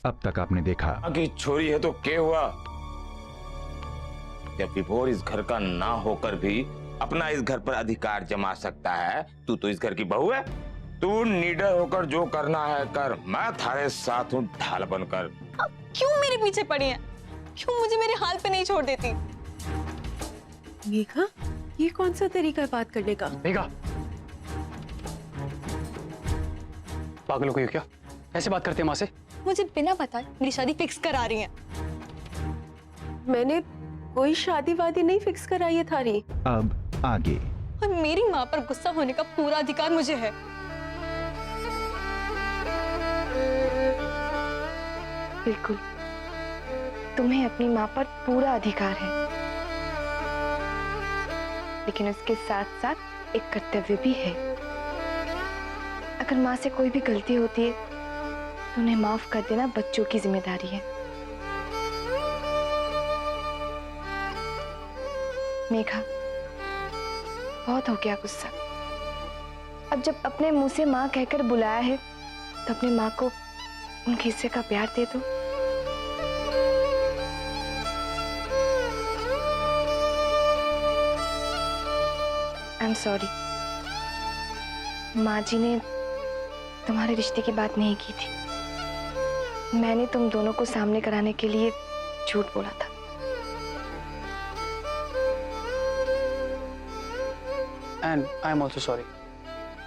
अब तक आपने देखा। की छोरी है तो क्या हुआ? जब विभोर इस घर का ना होकर भी अपना इस घर पर अधिकार जमा सकता है, तू तो इस घर की बहू है। तू निडर होकर जो करना है कर, मैं थारे साथ हूँ ढाल बनकर। क्यों मेरे पीछे पड़ी है? क्यों मुझे मेरे हाल पे नहीं छोड़ देती? मेघा, ये कौन सा तरीका है बात करने का? मेघा, पागल हो गई हो क्या? ऐसे बात करते हैं माँ से? मुझे बिना बताए मेरी शादी फिक्स करा रही हैं। मैंने कोई शादी वादी नहीं फिक्स कराई है थारी। अब आगे। और मेरी माँ पर गुस्सा होने का पूरा अधिकार मुझे है। बिल्कुल, तुम्हें अपनी माँ पर पूरा अधिकार है, लेकिन उसके साथ साथ एक कर्तव्य भी है। अगर माँ से कोई भी गलती होती है तो उन्हें माफ कर देना बच्चों की जिम्मेदारी है। मेघा, बहुत हो गया गुस्सा। अब जब अपने मुंह से माँ कहकर बुलाया है तो अपनी माँ को उनके हिस्से का प्यार दे दो। आई एम सॉरी, माँ जी ने तुम्हारे रिश्ते की बात नहीं की थी। मैंने तुम दोनों को सामने कराने के लिए झूठ बोला था। And I am also sorry,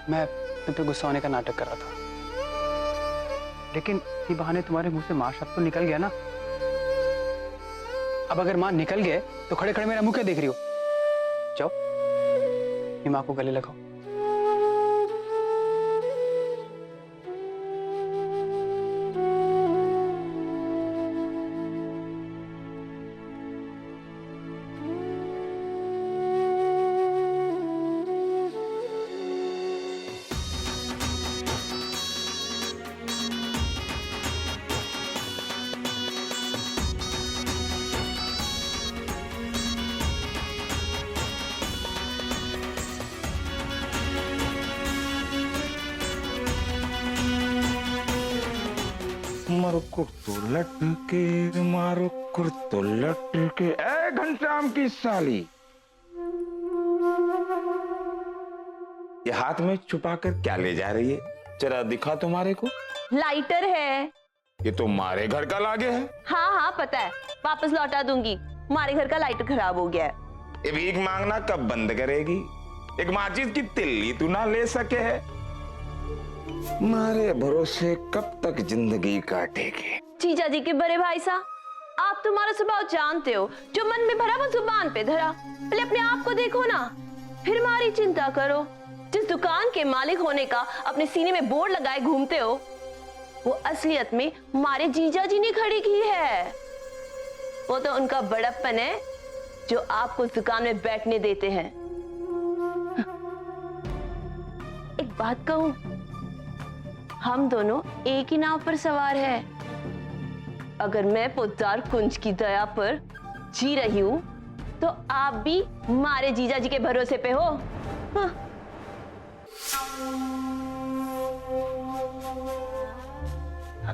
मैं तुम पे गुस्सा होने का नाटक कर रहा था, लेकिन ये बहाने तुम्हारे मुंह से माँ शब्द तो निकल गया ना। अब अगर माँ निकल गए तो खड़े खड़े मेरा मुंह क्या देख रही हो? जाओ, ये माँ को गले लगाओ। मारो कुर्तो लटके, मारो कुर्तो लटके। ए घनश्याम की साली, ये हाथ में छुपा कर क्या ले जा रही है? जरा दिखा तुम्हारे को। लाइटर है। ये तो मारे घर का लागे है। हाँ हाँ पता है, वापस लौटा दूंगी। हमारे घर का लाइटर खराब हो गया है। ये भीख मांगना कब बंद करेगी? एक माचिस की तिल्ली तू ना ले सके है? मारे भरोसे कब तक जिंदगी काटेगी? जीजा जी के बड़े भाई साहब, आप तुम्हारा स्वभाव जानते हो। जो मन में भरा वो जुबान पे धरा। पहले अपने आप को देखो ना, फिर हमारी चिंता करो। जिस दुकान के मालिक होने का अपने सीने में बोर्ड लगाए घूमते हो, वो असलियत में हमारे जीजा जी ने खड़ी की है। वो तो उनका बड़प्पन है जो आपको उस दुकान में बैठने देते हैं। एक बात कहूं, हम दोनों एक ही नाव पर सवार हैं। अगर मैं पोद्दार कुंज की दया पर जी रही हूं तो आप भी हमारे जीजा जी के भरोसे पे हो। हाँ।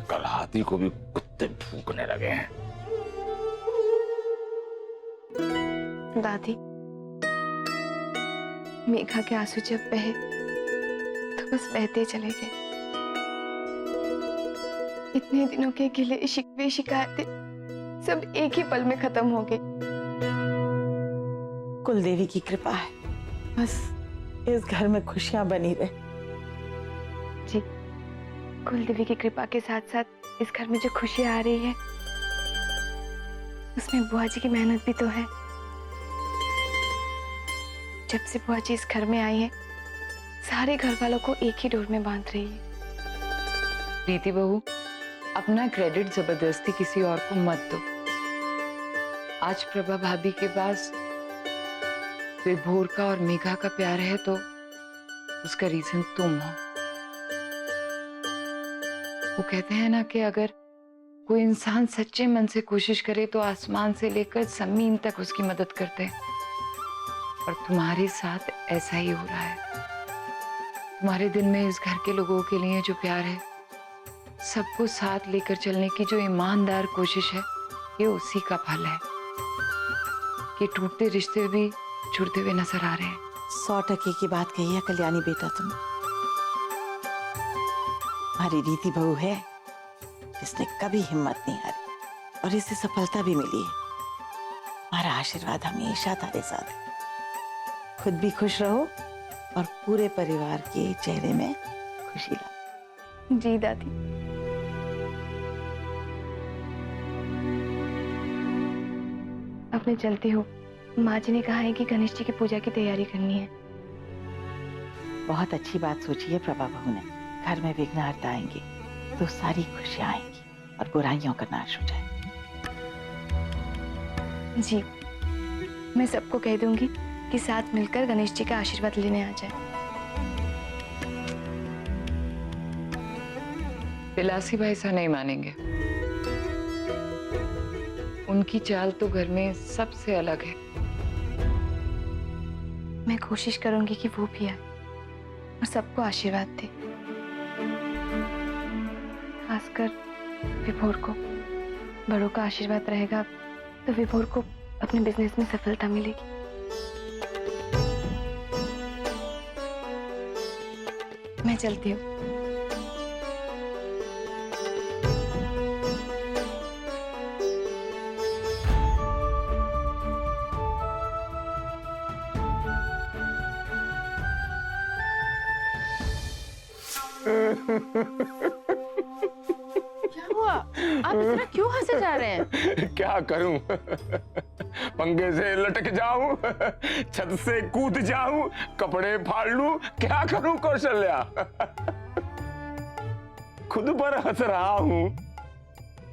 कल हाथी को भी कुत्ते भूकने लगे हैं। दादी, मेघा के आंसू जब बहे तो बस बहते चले गए। इतने दिनों के गिले शिकवे शिकायतें सब एक ही पल में खत्म हो गई। कुलदेवी की कृपा है, बस इस घर में खुशियां बनी रहे। जी, कुलदेवी की कृपा के साथ साथ इस घर में जो खुशियां आ रही है उसमें बुआ जी की मेहनत भी तो है। जब से बुआ जी इस घर में आई है, सारे घर वालों को एक ही डोर में बांध रही है। प्रीति बहू, अपना क्रेडिट जबरदस्ती किसी और को मत दो। आज प्रभा भाभी के पास विभोर का और मेघा का प्यार है तो उसका रीजन तुम हो। वो कहते हैं ना कि अगर कोई इंसान सच्चे मन से कोशिश करे तो आसमान से लेकर जमीन तक उसकी मदद करते हैं, और तुम्हारे साथ ऐसा ही हो रहा है। तुम्हारे दिल में इस घर के लोगों के लिए जो प्यार है सबको साथ लेकर चलने की जो ईमानदार कोशिश है, ये उसी का फल है कि टूटते रिश्ते भी जुड़ते हुए नजर आ रहे हैं। 100% की बात कही है कल्याणी बेटा तुम। हमारी रीति बहू है जिसने कभी हिम्मत नहीं हारी और इसे सफलता भी मिली है। हमारा आशीर्वाद हमेशा तुम्हारे साथ है। खुद भी खुश रहो और पूरे परिवार के चेहरे में खुशी लाओ। जी दादी। अब मैं चलती हूँ। माँ जी ने कहा है कि गणेश जी की पूजा की तैयारी करनी है। बहुत अच्छी बात सोची है प्रभा बहू ने। घर में विघ्नहर्ता आएंगे तो सारी खुशियां आएंगी और बुराइयों का नाश हो जाएगा। जी, मैं सबको कह दूंगी कि साथ मिलकर गणेश जी का आशीर्वाद लेने आ जाए। विलासी भाई ऐसा नहीं मानेंगे। उनकी चाल तो घर में सबसे अलग है। मैं कोशिश करूंगी कि वो भी आए और सबको आशीर्वाद दे, खासकर विभोर को। बड़ों का आशीर्वाद रहेगा तो विभोर को अपने बिजनेस में सफलता मिलेगी। मैं चलती हूँ। क्या हुआ? आप इतना क्यों हंसे जा रहे हैं? क्या करूं? पंखे से लटक जाऊं, छत से कूद जाऊं, कपड़े फाड़ लूं, क्या करूं कौशल्या? खुद पर हंस रहा हूं।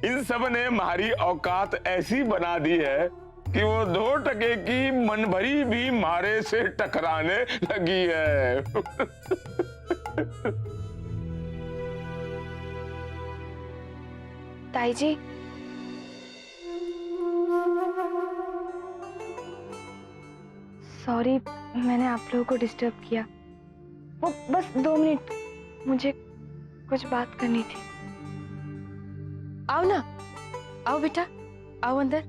इन सब ने हमारी औकात ऐसी बना दी है कि वो 2 टके की मनभरी भी मारे से टकराने लगी है। ताई जी, सॉरी मैंने आप लोगों को डिस्टर्ब किया। वो बस 2 मिनट, मुझे कुछ बात करनी थी। आओ ना, आओ बेटा, आओ अंदर।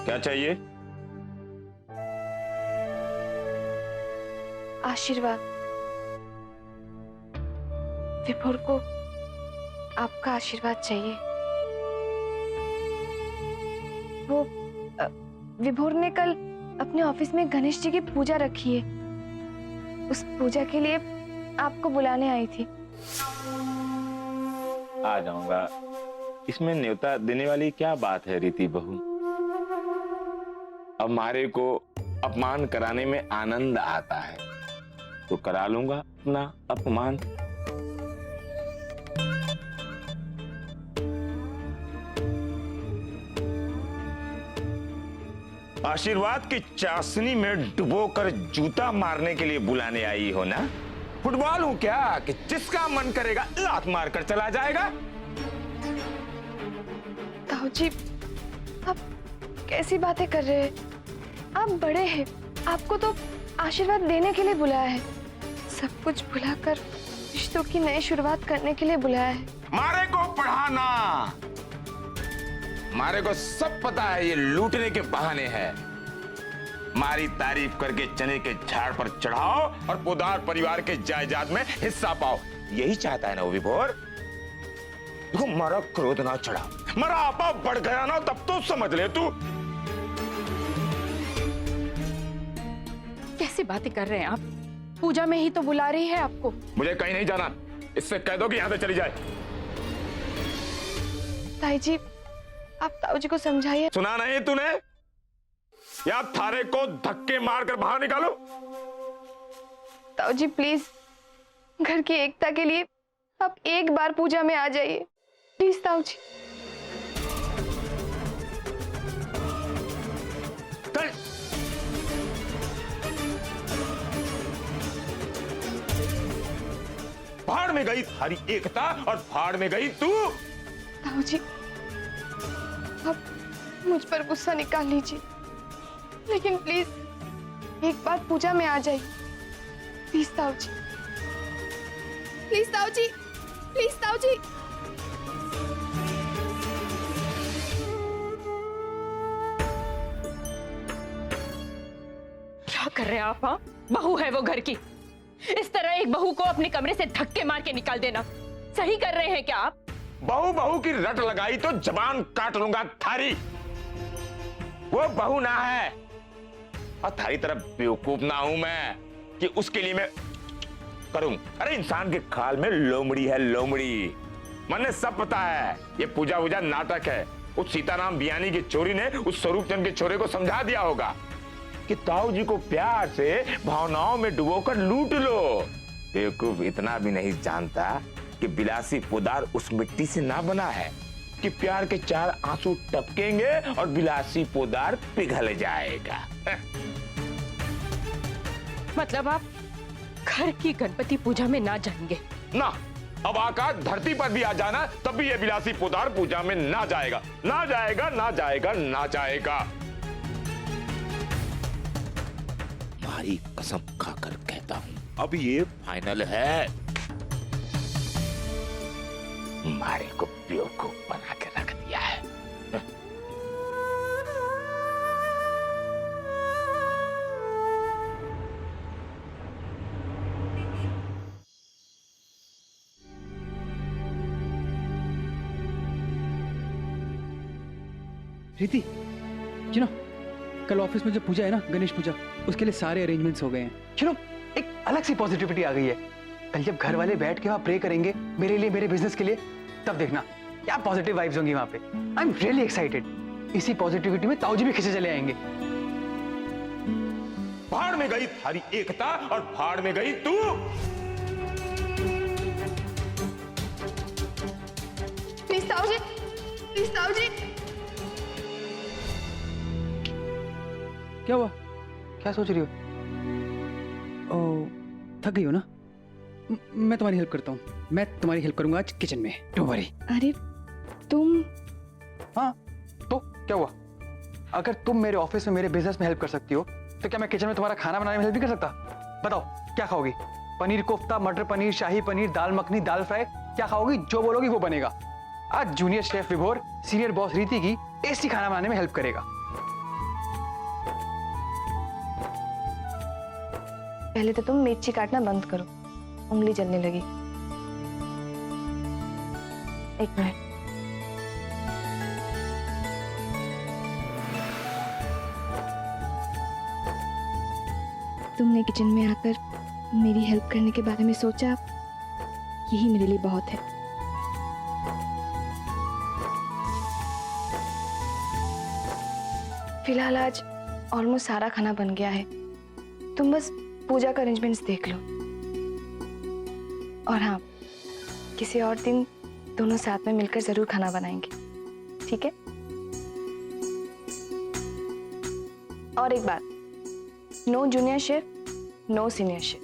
क्या चाहिए? आशीर्वाद। विभोर को आपका आशीर्वाद चाहिए। वो विभोर ने कल अपने ऑफिस में गणेश जी की पूजा रखी है। उस पूजा के लिए आपको बुलाने आई थी। आ जाऊंगा। इसमें न्योता देने वाली क्या बात है रीति बहू? अब हमारे को अपमान कराने में आनंद आता है तो करा लूंगा अपना अपमान। आशीर्वाद की चाशनी में डुबोकर जूता मारने के लिए बुलाने आई हो ना? फुटबॉल हूं क्या कि जिसका मन करेगा लात मार कर चला जाएगा? ताऊ जी, आप कैसी बातें कर रहे हैं? आप बड़े हैं, आपको तो आशीर्वाद देने के लिए बुलाया है। सब कुछ भुलाकर रिश्तों की नई शुरुआत करने के लिए बुलाया है। मारे को पढ़ाना, मारे को सब पता है ये लूटने के बहाने हैं। मारी तारीफ करके चने के झाड़ पर चढ़ाओ और पोदार परिवार के जायदाद में हिस्सा पाओ, यही चाहता है ना वो विभोर? देखो, मारा क्रोध ना चढ़ा, मारा आपा बढ़ गया ना, तब तो समझ ले तू। कैसी बातें कर रहे हैं आप? पूजा में ही तो बुला रही है आपको। मुझे कहीं नहीं जाना, इससे कह दो कि यहां से चली जाए। ताई जी, आप ताऊ जी को समझाइए। सुना नहीं तूने? या थारे को धक्के मारकर बाहर निकालो? ताऊ जी प्लीज, घर की एकता के लिए आप एक बार पूजा में आ जाइए प्लीज। ताऊ जी चल। भाड़ में गई थारी एकता और भाड़ में गई तू। ताऊ जी, आप मुझ पर गुस्सा निकाल लीजिए, लेकिन प्लीज एक बार पूजा में आ जाइए। प्लीज ताऊ जी, प्लीज ताऊ जी, प्लीज ताऊ जी। क्या कर रहे हैं आप? हाँ, बहू है वो घर की, इस तरह एक बहू को अपने कमरे से धक्के मार के निकाल देना सही कर रहे हैं क्या आप? बहू बहू की रट लगाई तो जबान काट लूंगा थारी। वो बहू ना है और थारी तरफ बेवकूफ ना हूं मैं कि उसके लिए मैं करूं। अरे इंसान के खाल में लोमड़ी है, लोमड़ी। मैंने सब पता है, ये पूजा वूजा नाटक है। उस सीताराम बियानी की चोरी ने उस स्वरूप चंद के छोरे को समझा दिया होगा कि ताऊ जी को प्यार से भावनाओं में डुबोकर लूट लो। बेवकूफ इतना भी नहीं जानता कि बिलासी पुदार उस मिट्टी से ना बना है कि प्यार के 4 आंसू टपकेंगे और बिलासी पुदार पिघल जाएगा। मतलब आप घर की गणपति पूजा में ना जाएंगे? ना, अब आकाश धरती पर भी आ जाना तब भी ये बिलासी पुदार पूजा में ना जाएगा, ना जाएगा, ना जाएगा, ना जाएगा। मारी कसम खाकर कहता हूं, अब ये फाइनल है। मारे को बेवकूफ बना के रख दिया है। प्रीति, यू नो कल ऑफिस में जो पूजा है ना, गणेश पूजा, उसके लिए सारे अरेंजमेंट्स हो गए हैं। यू नो एक अलग सी पॉजिटिविटी आ गई है। कल जब घर वाले बैठ के वहां प्रे करेंगे मेरे लिए, मेरे बिजनेस के लिए, तब देखना क्या पॉजिटिव वाइब्स होंगी वहां पे। I am really excited. इसी पॉजिटिविटी में ताऊ जी भी खींचे चले आएंगे। भाड़ में गई थारी एकता और भाड़ में गई तू। प्लीज ताऊ जी, प्लीज ताऊ जी। क्या हुआ? क्या सोच रही हो? ओ, थक गई हो ना? मैं तुम्हारी हेल्प करता हूँ। मैं तुम्हारी हेल्प करूंगा आज किचन में, डोंट वरी। अरे तुम? हाँ तो क्या हुआ? अगर तुम मेरे ऑफिस में मेरे बिजनेस में हेल्प कर सकती हो तो क्या मैं किचन में तुम्हारा खाना बनाने में हेल्प भी कर सकता? बताओ क्या खाओगी? पनीर कोफ्ता, मटर पनीर, शाही पनीर, दाल मखनी, दाल फ्राई, क्या खाओगी? जो बोलोगी वो बनेगा। आज जूनियर शेफ विभोर सीनियर बॉस रीति की टेस्टी खाना बनाने में हेल्प करेगा। पहले तो तुम मिर्ची काटना बंद करो, उंगली जलने लगी। एक मिनट। तुमने किचन में आकर मेरी हेल्प करने के बारे में सोचा, यही मेरे लिए बहुत है। फिलहाल आज ऑलमोस्ट सारा खाना बन गया है। तुम बस पूजा का अरेंजमेंट्स देख लो। और हाँ, किसी और दिन दोनों साथ में मिलकर जरूर खाना बनाएंगे, ठीक है? और एक बात, no junior chef, no senior chef,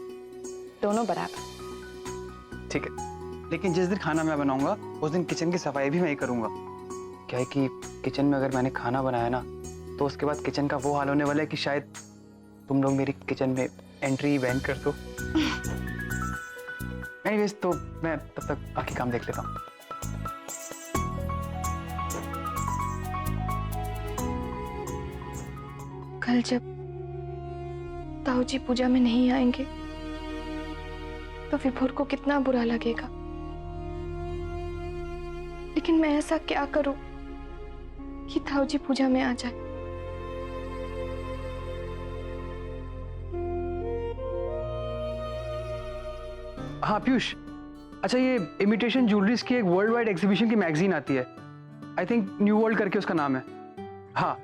दोनों बराबर। ठीक है, लेकिन जिस दिन खाना मैं बनाऊंगा उस दिन किचन की सफाई भी मैं ही करूंगा। क्या है कि किचन में अगर मैंने खाना बनाया ना तो उसके बाद किचन का वो हाल होने वाला है कि शायद तुम लोग मेरी किचन में एंट्री बैन कर दो। एनीवेज, तो मैं तब तक बाकी काम देख लेता हूँ। कल जब ताऊ जी पूजा में नहीं आएंगे तो विभोर को कितना बुरा लगेगा। लेकिन मैं ऐसा क्या करूं कि ताऊ जी पूजा में आ जाए। हाँ पीयूष, अच्छा ये इमिटेशन ज्वेलरीज की एक वर्ल्ड वाइड एग्जीबिशन की मैगजीन आती है, आई थिंक न्यू वर्ल्ड करके उसका नाम है। हाँ,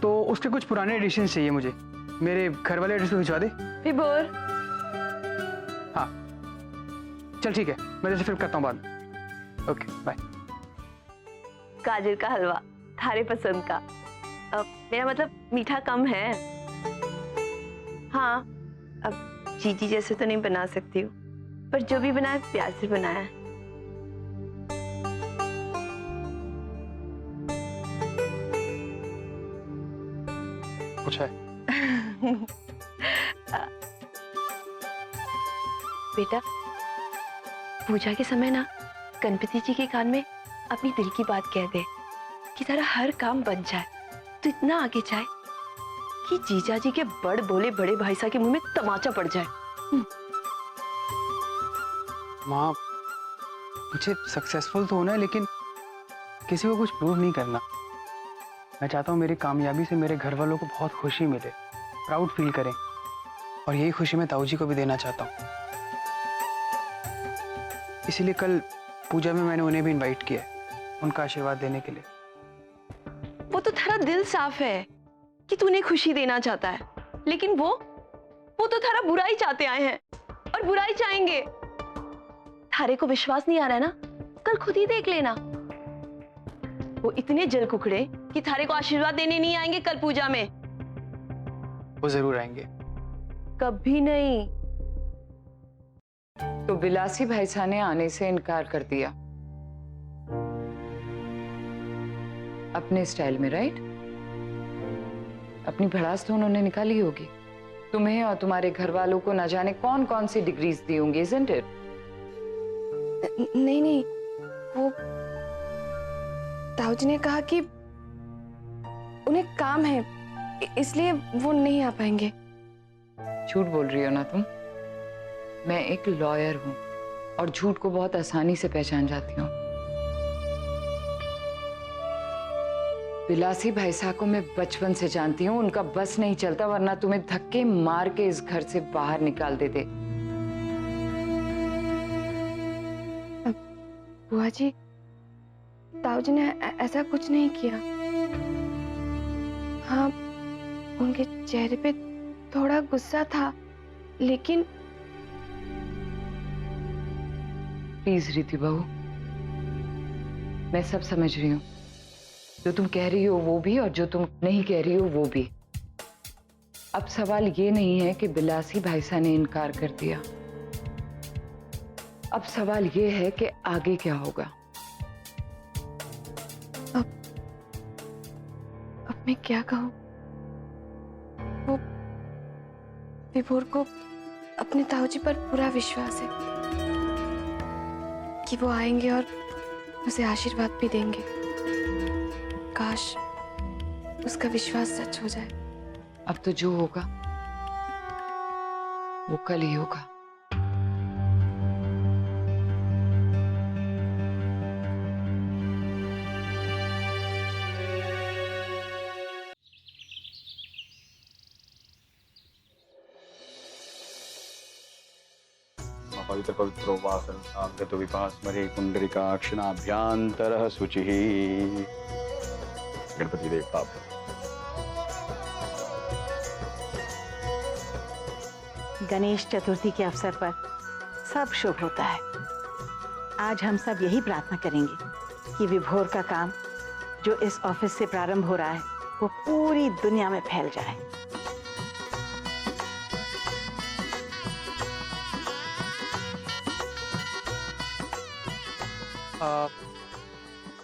तो उसके कुछ पुराने एडिशन चाहिए मुझे। मेरे घर वाले एड्रेस पे भिजवा दे। विभोर, हाँ चल ठीक है, मैं जैसे फिर करता हूँ बाद में। Okay bye. गाजर का हलवा थारे पसंद का। मेरा मतलब मीठा कम है। हाँ, अब जीजी जैसे तो नहीं बना सकती हूँ, पर जो भी बनाया प्यार से बनाया है। कुछ है? बेटा, पूजा के समय ना गणपति जी के कान में अपनी दिल की बात कह दे कि तेरा हर काम बन जाए, तो इतना आगे जाए कि जीजा जी के बड़ बोले बड़े भाई साहब के मुंह में तमाचा पड़ जाए। माँ, मुझे सक्सेसफुल तो होना है, लेकिन किसी को कुछ प्रूव नहीं करना। मैं चाहता हूँ मेरी कामयाबी से मेरे घर वालों को बहुत खुशी मिले, प्राउड फील करें, और यही खुशी मैं ताऊ जी को भी देना चाहता हूँ। इसीलिए कल पूजा में मैंने उन्हें भी इनवाइट किया है, उनका आशीर्वाद देने के लिए। वो तो तेरा दिल साफ है कि तूने खुशी देना चाहता है, लेकिन वो तो तेरा बुराई चाहते आए हैं और बुराई चाहेंगे। थारे को विश्वास नहीं आ रहा है ना? कल खुद ही देख लेना। वो इतने जल कुकड़े कि थारे को आशीर्वाद देने नहीं आएंगे कल पूजा में। वो जरूर आएंगे। कभी नहीं। तो बिलासी भाई साहब ने आने से इनकार कर दिया अपने स्टाइल में, राइट? अपनी भड़ास तो उन्होंने निकाली होगी। तुम्हें और तुम्हारे घर वालों को न जाने कौन कौन सी डिग्रीज दी होंगी, isn't it? नहीं नहीं, वो ताऊ जी ने कहा कि उन्हें काम है, इसलिए वो नहीं आ पाएंगे। झूठ बोल रही हो ना तुम? मैं एक लॉयर हूं और झूठ को बहुत आसानी से पहचान जाती हूँ। बिलासी भाई साहब को मैं बचपन से जानती हूँ, उनका बस नहीं चलता, वरना तुम्हें धक्के मार के इस घर से बाहर निकाल देते। बुआ जी, ताऊ जी ने ऐसा कुछ नहीं किया। हाँ, उनके चेहरे पे थोड़ा गुस्सा था, लेकिन प्लीज रीति बहू, मैं सब समझ रही हूँ। जो तुम कह रही हो वो भी, और जो तुम नहीं कह रही हो वो भी। अब सवाल ये नहीं है कि बिलासी भाई साहब ने इनकार कर दिया। अब सवाल ये है कि आगे क्या होगा। अब मैं क्या कहूँ? वो विभोर को अपने ताऊ जी पर पूरा विश्वास है कि वो आएंगे और उसे आशीर्वाद भी देंगे। काश उसका विश्वास सच हो जाए। अब तो जो होगा वो कल ही होगा। पवित्र पवित्रो वासंगतो विपास्मरे पुंडरीकाक्षनाभ्यंतरः शुचिः। गणपति देवता। गणेश चतुर्थी के अवसर पर सब शुभ होता है। आज हम सब यही प्रार्थना करेंगे कि विभोर का काम जो इस ऑफिस से प्रारंभ हो रहा है वो पूरी दुनिया में फैल जाए।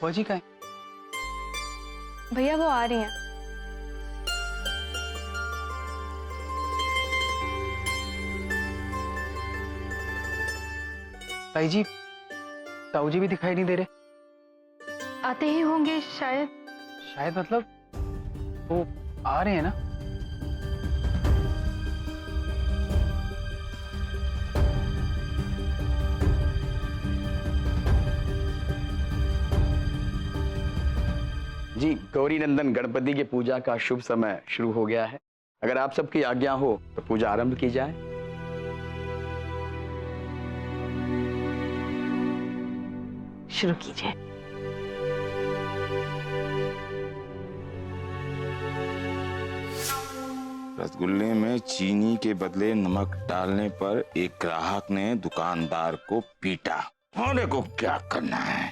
बुआ जी कहाँ हैं? भैया वो आ रही हैं। ताई जी, ताऊ जी भी दिखाई नहीं दे रहे। आते ही होंगे शायद। शायद मतलब वो आ रहे हैं ना? जी, गौरी नंदन गणपति की पूजा का शुभ समय शुरू हो गया है। अगर आप सबकी आज्ञा हो तो पूजा आरंभ की जाए। शुरू कीजिए। रसगुल्ले में चीनी के बदले नमक डालने पर एक ग्राहक ने दुकानदार को पीटा। होने को क्या करना है?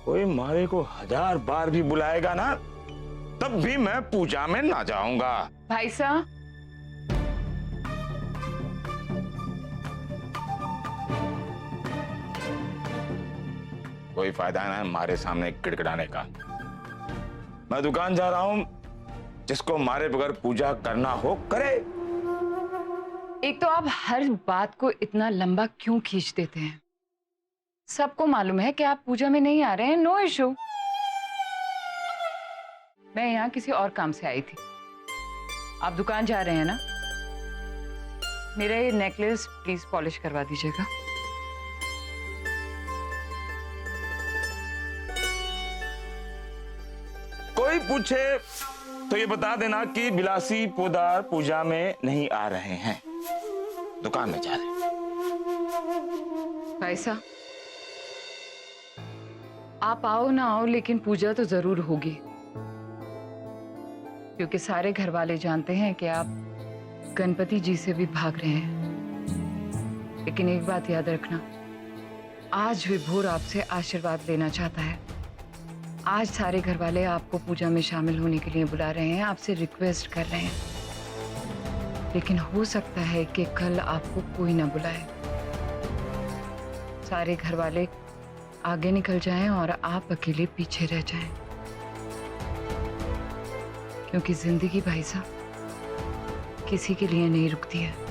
कोई मारे को 1000 बार भी बुलाएगा ना, तब भी मैं पूजा में ना जाऊंगा। भाई साहब, कोई फायदा ना है हमारे सामने गिड़गिड़ाने का। मैं दुकान जा रहा हूं, जिसको मारे बगैर पूजा करना हो करे। एक तो आप हर बात को इतना लंबा क्यों खींच देते हैं? सबको मालूम है कि आप पूजा में नहीं आ रहे हैं, नो इशू। मैं यहाँ किसी और काम से आई थी। आप दुकान जा रहे हैं ना? मेरा ये नेकलेस प्लीज पॉलिश करवा दीजिएगा। कोई पूछे तो ये बता देना कि बिलासी पोदार पूजा में नहीं आ रहे हैं, दुकान में जा रहे हैं। भाई साहब, आप आओ ना आओ लेकिन पूजा तो जरूर होगी, क्योंकि सारे घर वाले जानते हैं कि आप गणपति जी से भी भाग रहे हैं। लेकिन एक बात याद रखना, आज विभोर आपसे आशीर्वाद लेना चाहता है। आज सारे घर वाले आपको पूजा में शामिल होने के लिए बुला रहे हैं, आपसे रिक्वेस्ट कर रहे हैं। लेकिन हो सकता है कि कल आपको कोई ना बुलाए। सारे घर वाले आगे निकल जाएं और आप अकेले पीछे रह जाएं। क्योंकि जिंदगी भाई साहब किसी के लिए नहीं रुकती है।